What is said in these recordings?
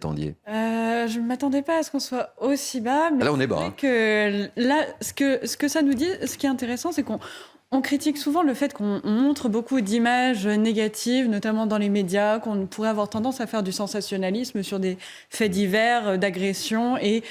attendiez? Je ne m'attendais pas à ce qu'on soit aussi bas, mais Là, on est c'est bas, vrai hein. que là, ce que ça nous dit, ce qui est intéressant, c'est qu'on critique souvent le fait qu'on montre beaucoup d'images négatives, notamment dans les médias, qu'on pourrait avoir tendance à faire du sensationnalisme sur des faits divers, d'agressions, et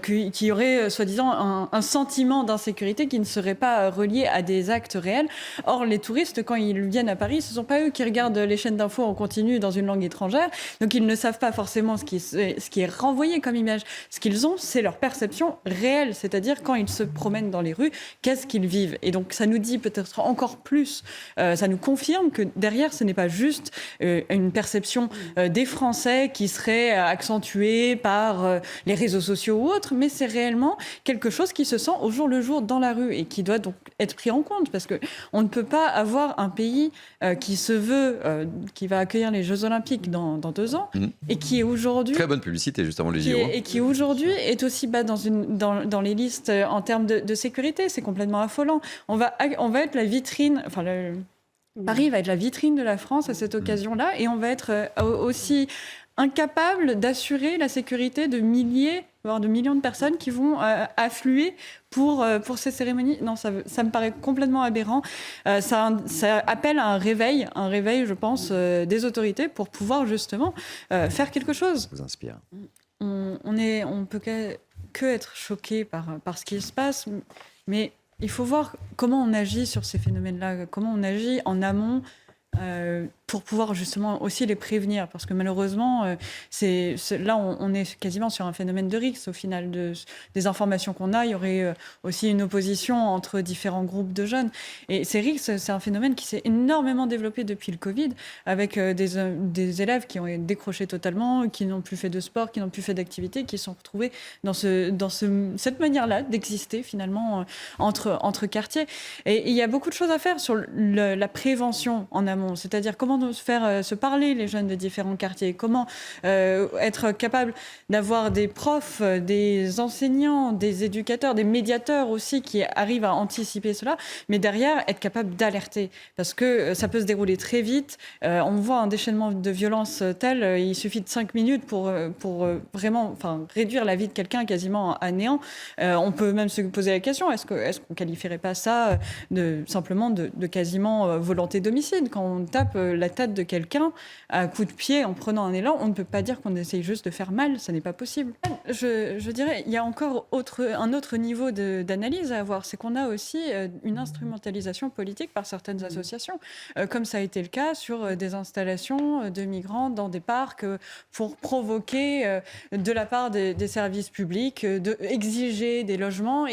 qu'il y aurait, soi-disant, un sentiment d'insécurité qui ne serait pas relié à des actes réels. Or, les touristes, quand ils viennent à Paris, ce ne sont pas eux qui regardent les chaînes d'infos en continu dans une langue étrangère, donc ils ne savent pas forcément ce qui est renvoyé comme image. Ce qu'ils ont, c'est leur perception réelle, c'est-à-dire quand ils se promènent dans les rues, qu'est-ce qu'ils vivent. Et donc, ça nous dit peut-être encore plus, ça nous confirme que derrière, ce n'est pas juste une perception des Français qui serait accentuée par les réseaux sociaux ou autres, mais c'est réellement quelque chose qui se sent au jour le jour dans la rue et qui doit donc être pris en compte, parce qu'on ne peut pas avoir un pays qui se veut, qui va accueillir les Jeux Olympiques dans 2 ans, et qui est aujourd'hui... Très bonne publicité, juste avant les JO. Et qui aujourd'hui est aussi bas dans les listes en termes de sécurité. C'est complètement affolant. On va être la vitrine, Paris va être la vitrine de la France à cette occasion-là, et on va être aussi incapable d'assurer la sécurité de milliers, voire de millions de personnes qui vont affluer pour ces cérémonies. Non, ça me paraît complètement aberrant. Ça appelle à un réveil, je pense, des autorités pour pouvoir justement faire quelque chose. Ça vous inspire. On peut que être choqué par ce qui se passe, mais il faut voir comment on agit sur ces phénomènes-là, comment on agit en amont pour pouvoir justement aussi les prévenir, parce que malheureusement, là on est quasiment sur un phénomène de risque au final. Des informations qu'on a, il y aurait aussi une opposition entre différents groupes de jeunes, et ces risques, c'est un phénomène qui s'est énormément développé depuis le Covid, avec des élèves qui ont décroché totalement, qui n'ont plus fait de sport, qui n'ont plus fait d'activité, qui se sont retrouvés dans cette manière-là d'exister finalement entre quartiers. Et il y a beaucoup de choses à faire sur la prévention en amont, c'est-à-dire comment faire se parler les jeunes de différents quartiers, comment être capable d'avoir des profs, des enseignants, des éducateurs, des médiateurs aussi qui arrivent à anticiper cela, mais derrière être capable d'alerter, parce que ça peut se dérouler très vite. On voit un déchaînement de violence tel, il suffit de 5 minutes pour vraiment réduire la vie de quelqu'un quasiment à néant. On peut même se poser la question, est-ce qu'on qualifierait pas ça simplement de quasiment volonté d'homicide? Quand on tape la tête de quelqu'un à coup de pied en prenant un élan, on ne peut pas dire qu'on essaye juste de faire mal, ça n'est pas possible. Je dirais, il y a encore un autre niveau d'analyse à avoir, c'est qu'on a aussi une instrumentalisation politique par certaines associations, comme ça a été le cas sur des installations de migrants dans des parcs pour provoquer de la part des services publics, exiger des logements,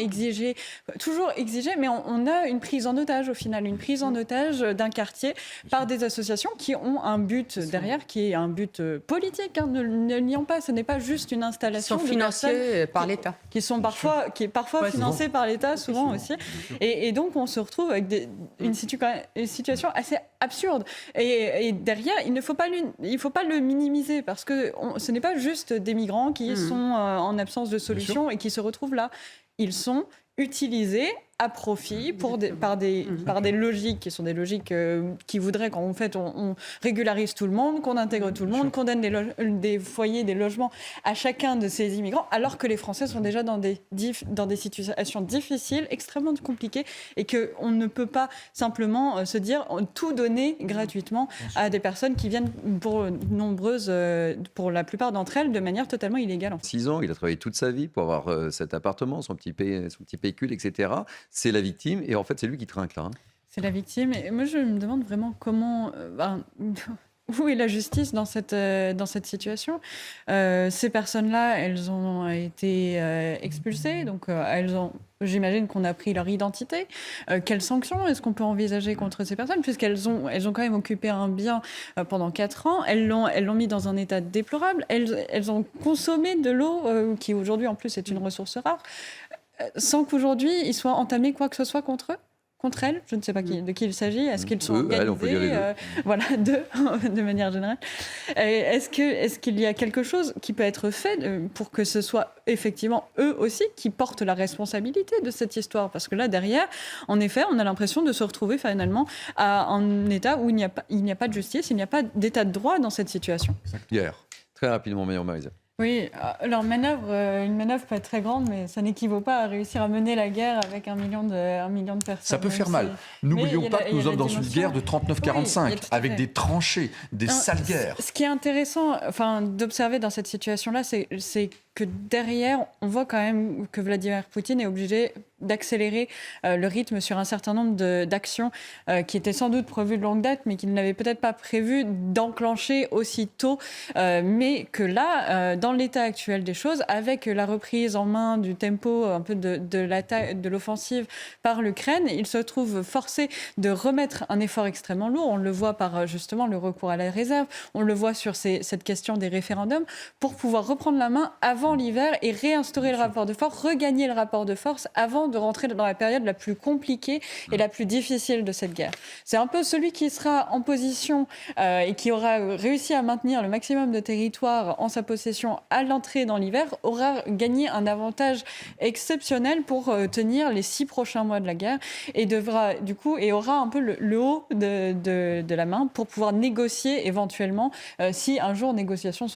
toujours exiger, mais on a une prise en otage au final, une prise en otage d'un quartier par des associations qui ont un but derrière, qui est un but politique, hein, ne le nions pas, ce n'est pas juste une installation. Ils sont financés par l'État. Qui est parfois financé par l'État, souvent aussi. Et donc on se retrouve avec une situation assez absurde. Et derrière, il ne faut pas le minimiser, parce que ce n'est pas juste des migrants qui sont en absence de solution et qui se retrouvent là. Ils sont utilisés à profit par des logiques qui sont des logiques qui voudraient qu'en fait on régularise tout le monde, qu'on intègre tout le monde, qu'on donne des foyers, des logements à chacun de ces immigrants, alors que les Français sont déjà dans des situations difficiles, extrêmement compliquées, et qu'on ne peut pas simplement se dire tout donner gratuitement à des personnes qui viennent pour la plupart d'entre elles de manière totalement illégale. 6 ans, il a travaillé toute sa vie pour avoir cet appartement, son petit pécule, etc. C'est la victime, et en fait, c'est lui qui trinque là. C'est la victime. Et moi, je me demande vraiment comment... où est la justice dans cette situation? Ces personnes-là, elles ont été expulsées, donc j'imagine qu'on a pris leur identité. Quelles sanctions est-ce qu'on peut envisager contre ces personnes, puisqu'elles ont quand même occupé un bien pendant 4 ans, elles l'ont mis dans un état déplorable, elles ont consommé de l'eau, qui aujourd'hui en plus est une ressource rare, sans qu'aujourd'hui il soit entamé quoi que ce soit contre elles. Je ne sais pas de qui il s'agit. Est-ce qu'ils sont organisés, on peut dire les deux. Voilà, de manière générale. Est-ce qu'il y a quelque chose qui peut être fait pour que ce soit effectivement eux aussi qui portent la responsabilité de cette histoire? Parce que là, derrière, en effet, on a l'impression de se retrouver finalement à un état où il n'y a pas de justice, il n'y a pas d'état de droit dans cette situation. Hier, très rapidement, Marion Marézet. Oui, leur manœuvre, une manœuvre pas très grande, mais ça n'équivaut pas à réussir à mener la guerre avec 1 million de personnes. Ça peut faire Donc mal. N'oublions pas que nous il y a sommes la dans une dimension. guerre de Oui, 39-45, tout à avec fait. des tranchées, des Non, sales guerres. Ce qui est intéressant, d'observer dans cette situation-là, c'est que derrière, on voit quand même que Vladimir Poutine est obligé d'accélérer le rythme sur un certain nombre d'actions qui étaient sans doute prévues de longue date, mais qu'il n'avait peut-être pas prévu d'enclencher aussitôt. Mais que là, dans l'état actuel des choses, avec la reprise en main du tempo un peu de l'offensive par l'Ukraine, il se trouve forcé de remettre un effort extrêmement lourd. On le voit par justement le recours à la réserve, on le voit sur cette question des référendums, pour pouvoir reprendre la main avant l'hiver et réinstaurer le rapport de force, regagner le rapport de force avant de rentrer dans la période la plus compliquée et la plus difficile de cette guerre. C'est un peu celui qui sera en position et qui aura réussi à maintenir le maximum de territoire en sa possession à l'entrée dans l'hiver, aura gagné un avantage exceptionnel pour tenir les 6 prochains mois de la guerre et devra du coup et aura un peu le haut de la main pour pouvoir négocier éventuellement si un jour négociation